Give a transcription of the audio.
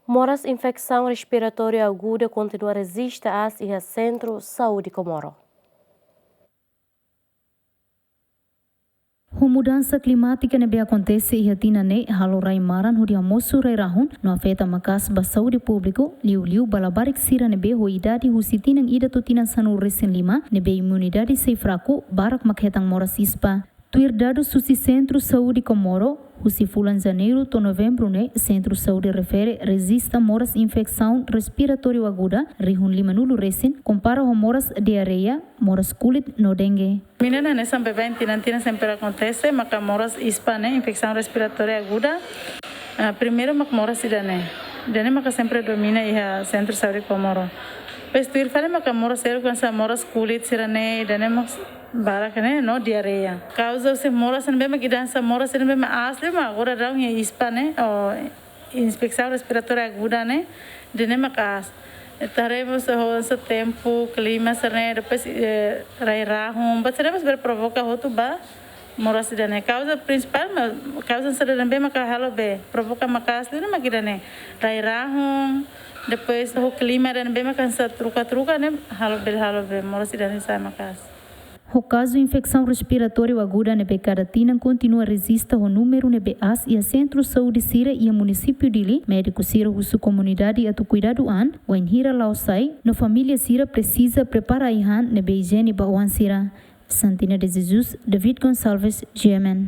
Moras infecção respiratória aguda continua a resistir às e a Centro Saúde Comoro. A mudança climática nebe acontece e hatina ne halorai maran hudia mosu rahun no afeta makas ba saúde público liu balabarik sira nebe ho idade husitinang ida totina sanu resen lima nebe imunidade sei fraco barak makhetang moras ispa. Tuir dado susi Centro Saúde Comoro, husi fulan janeiro to novembro ne Centro Saúde refere resista moras infecção respiratório aguda rihun lima nulu resin compara com moras diarreia, moras kulit no dengue. Menina nessa bebê tinantina sempre acontece, mas moras ispa né infecção respiratória aguda. Primeiro mas moras idane, idane mas sempre domina e Centro Saúde Comoro. Pestir fale mas moras ser com essa moras kulit sirane idane mas barak né no diarreia. Causa se moras não bem mas dança moras não bem mas asli mas agora dá ispa né infecção respiratória aguda né idane mas estaremos ao tempo clima serene depois rairahum mas seremos provoca outro ba moras idane causa principal causa serene bem mas halo be provoca makas idane mas idane rairahum depois o clima idane bem mas cansa truca né halo be moras idane sai makas. O caso infecção respiratória aguda nebe Caratina continua a resistir ao número nebe as e a Centro Saúde Sira e a município dele, médico Sira husu comunidade atu cuidado an, o enhira lausai, no família Sira precisa preparar ihan nebe higiene ba Sira. Santina de Jesus, David Gonçalves, GMN.